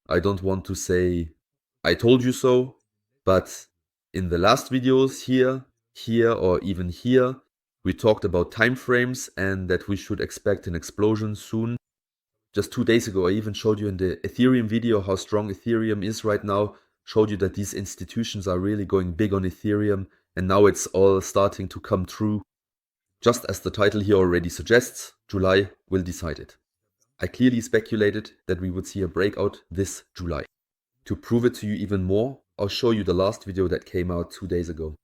I don't want to say I told you so, but in the last videos here, or even here, we talked about time frames and that we should expect an explosion soon. Just 2 days ago, I even showed you in the Ethereum video how strong Ethereum is right now, showed you that these institutions are really going big on Ethereum, and now it's all starting to come true. Just as the title here already suggests, July will decide it. I clearly speculated that we would see a breakout this July. To prove it to you even more, I'll show you the last video that came out 2 days ago.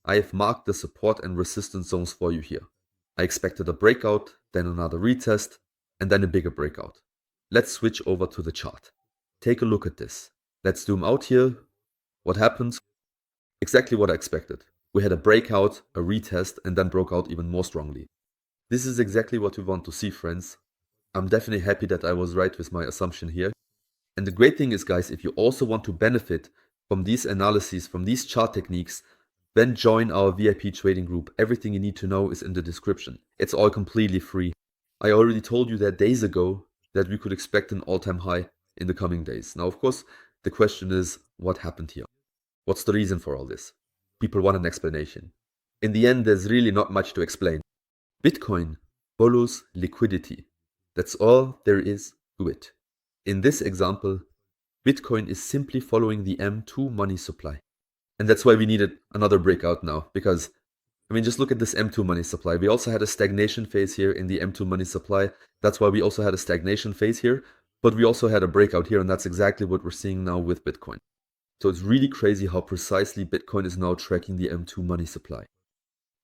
I have marked the support and resistance zones for you here. I expected a breakout, then another retest, and then a bigger breakout. Let's switch over to the chart. Take a look at this. Let's zoom out here. What happens? Exactly what I expected. We had a breakout, a retest, and then broke out even more strongly. This is exactly what we want to see, friends. I'm definitely happy that I was right with my assumption here. And the great thing is, guys, if you also want to benefit from these analyses, from these chart techniques, then join our VIP trading group. Everything you need to know is in the description. It's all completely free. I already told you that days ago that we could expect an all-time high in the coming days. Now, of course, the question is, what happened here? What's the reason for all this? People want an explanation. In the end, there's really not much to explain. Bitcoin follows liquidity. That's all there is to it. In this example, Bitcoin is simply following the M2 money supply. And that's why we needed another breakout now, because, I mean, just look at this M2 money supply. We also had a stagnation phase here in the M2 money supply. That's why we also had a stagnation phase here, but we also had a breakout here, and that's exactly what we're seeing now with Bitcoin. So it's really crazy how precisely Bitcoin is now tracking the M2 money supply.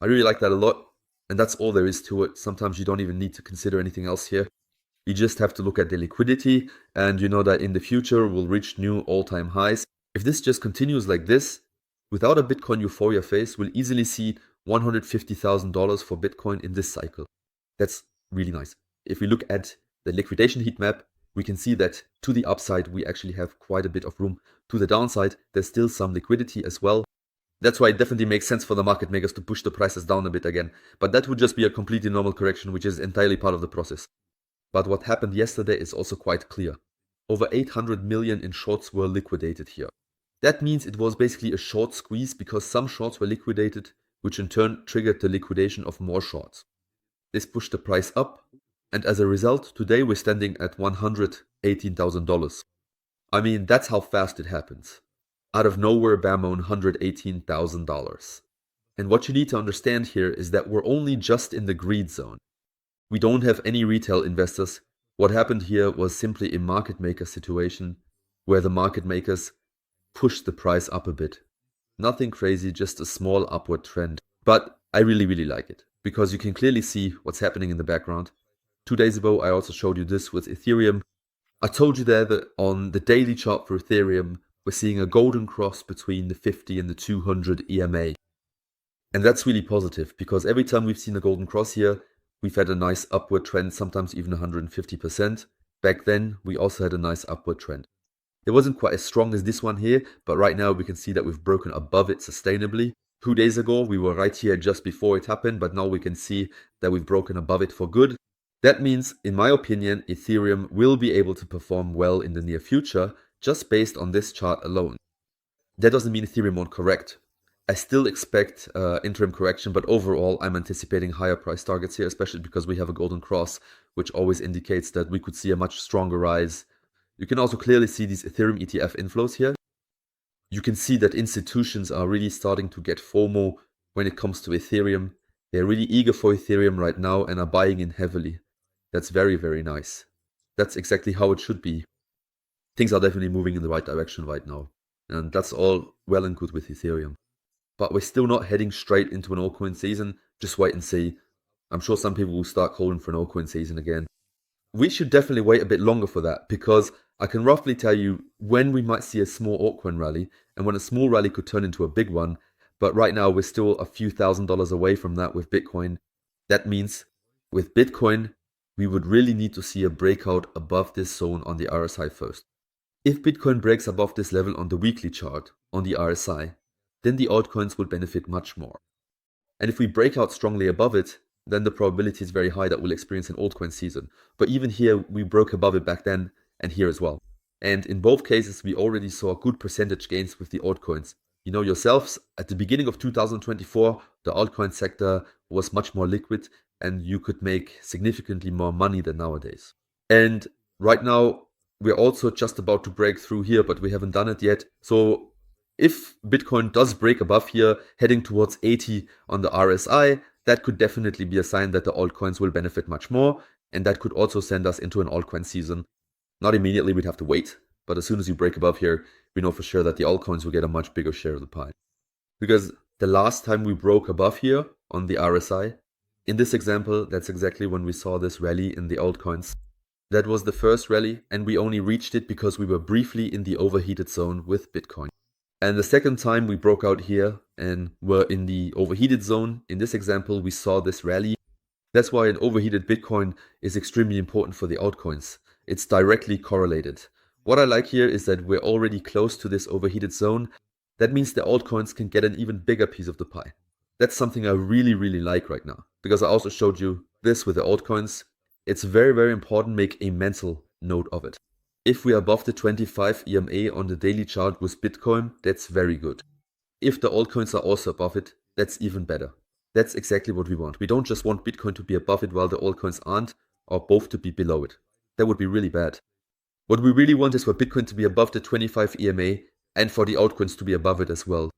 I really like that a lot, and that's all there is to it. Sometimes you don't even need to consider anything else here. You just have to look at the liquidity, and you know that in the future we'll reach new all-time highs. If this just continues like this, without a Bitcoin euphoria phase, we'll easily see $150,000 for Bitcoin in this cycle. That's really nice. If we look at the liquidation heat map, we can see that to the upside, we actually have quite a bit of room. To the downside, there's still some liquidity as well. That's why it definitely makes sense for the market makers to push the prices down a bit again. But that would just be a completely normal correction, which is entirely part of the process. But what happened yesterday is also quite clear. Over 800 million in shorts were liquidated here. That means it was basically a short squeeze because some shorts were liquidated, which in turn triggered the liquidation of more shorts. This pushed the price up, and as a result, today we're standing at $118,000. I mean, that's how fast it happens. Out of nowhere, bam, on $118,000. And what you need to understand here is that we're only just in the greed zone. We don't have any retail investors. What happened here was simply a market maker situation where the market makers pushed the price up a bit. Nothing crazy, just a small upward trend. But I really like it because you can clearly see what's happening in the background. 2 days ago, I also showed you this with Ethereum. I told you there that on the daily chart for Ethereum, we're seeing a golden cross between the 50 and the 200 EMA. And that's really positive because every time we've seen a golden cross here, we've had a nice upward trend, sometimes even 150%. Back then, we also had a nice upward trend. It wasn't quite as strong as this one here, but right now we can see that we've broken above it sustainably. 2 days ago, we were right here just before it happened, but now we can see that we've broken above it for good. That means, in my opinion, Ethereum will be able to perform well in the near future, just based on this chart alone. That doesn't mean Ethereum won't correct. I still expect interim correction, but overall, I'm anticipating higher price targets here, especially because we have a golden cross, which always indicates that we could see a much stronger rise. You can also clearly see these Ethereum ETF inflows here. You can see that institutions are really starting to get FOMO when it comes to Ethereum. They're really eager for Ethereum right now and are buying in heavily. That's very nice. That's exactly how it should be. Things are definitely moving in the right direction right now. And that's all well and good with Ethereum. But we're still not heading straight into an altcoin season. Just wait and see. I'm sure some people will start calling for an altcoin season again. We should definitely wait a bit longer for that because I can roughly tell you when we might see a small altcoin rally and when a small rally could turn into a big one. But right now we're still a few $1,000s away from that with Bitcoin. That means with Bitcoin, we would really need to see a breakout above this zone on the RSI first. If Bitcoin breaks above this level on the weekly chart, on the RSI, then the altcoins will benefit much more. And if we break out strongly above it, then the probability is very high that we'll experience an altcoin season. But even here, we broke above it back then and here as well. And in both cases, we already saw good percentage gains with the altcoins. You know yourselves, at the beginning of 2024, the altcoin sector was much more liquid and you could make significantly more money than nowadays. And right now, we're also just about to break through here, but we haven't done it yet. So if Bitcoin does break above here, heading towards 80 on the RSI, that could definitely be a sign that the altcoins will benefit much more. And that could also send us into an altcoin season. Not immediately, we'd have to wait. But as soon as you break above here, we know for sure that the altcoins will get a much bigger share of the pie. Because the last time we broke above here on the RSI, in this example, that's exactly when we saw this rally in the altcoins. That was the first rally, and we only reached it because we were briefly in the overheated zone with Bitcoin. And the second time we broke out here and were in the overheated zone, in this example, we saw this rally. That's why an overheated Bitcoin is extremely important for the altcoins. It's directly correlated. What I like here is that we're already close to this overheated zone. That means the altcoins can get an even bigger piece of the pie. That's something I really, really like right now, because I also showed you this with the altcoins. It's very, very important. Make a mental note of it. If we are above the 25 EMA on the daily chart with Bitcoin, that's very good. If the altcoins are also above it, that's even better. That's exactly what we want. We don't just want Bitcoin to be above it while the altcoins aren't, or both to be below it. That would be really bad. What we really want is for Bitcoin to be above the 25 EMA and for the altcoins to be above it as well.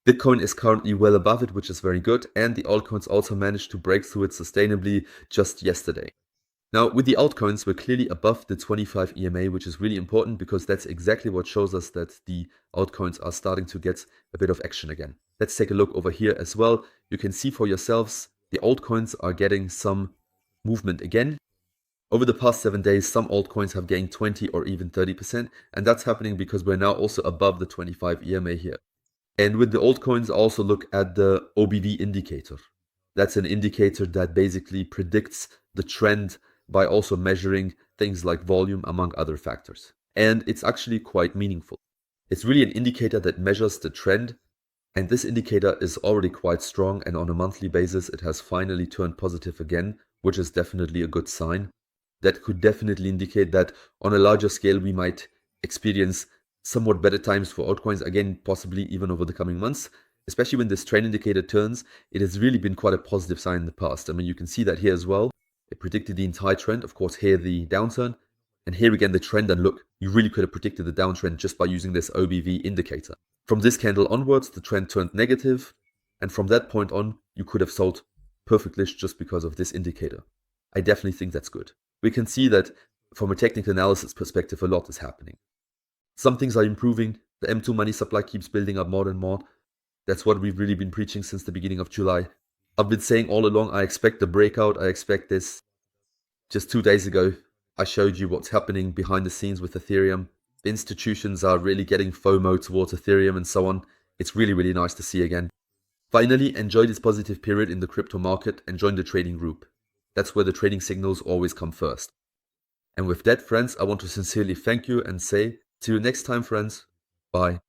Bitcoin is currently well above it, which is very good, and the altcoins also managed to break through it sustainably just yesterday. Now, with the altcoins, we're clearly above the 25 EMA, which is really important because that's exactly what shows us that the altcoins are starting to get a bit of action again. Let's take a look over here as well. You can see for yourselves, the altcoins are getting some movement again. Over the past 7 days, some altcoins have gained 20 or even 30%, and that's happening because we're now also above the 25 EMA here. And with the altcoins, also look at the OBV indicator. That's an indicator that basically predicts the trend by also measuring things like volume, among other factors. And it's actually quite meaningful. It's really an indicator that measures the trend, and this indicator is already quite strong, and on a monthly basis it has finally turned positive again, which is definitely a good sign. That could definitely indicate that on a larger scale we might experience somewhat better times for altcoins, again, possibly even over the coming months. Especially when this trend indicator turns, it has really been quite a positive sign in the past. I mean, you can see that here as well. It predicted the entire trend, of course, here the downturn, and here again the trend, and look, you really could have predicted the downtrend just by using this OBV indicator. From this candle onwards, the trend turned negative, and from that point on, you could have sold perfectly just because of this indicator. I definitely think that's good. We can see that from a technical analysis perspective, a lot is happening. Some things are improving. The M2 money supply keeps building up more and more. That's what we've really been preaching since the beginning of July. I've been saying all along, I expect the breakout. I expect this. Just 2 days ago, I showed you what's happening behind the scenes with Ethereum. The institutions are really getting FOMO towards Ethereum and so on. It's really, really nice to see again. Finally, enjoy this positive period in the crypto market and join the trading group. That's where the trading signals always come first. And with that, friends, I want to sincerely thank you and say, see you next time, friends. Bye.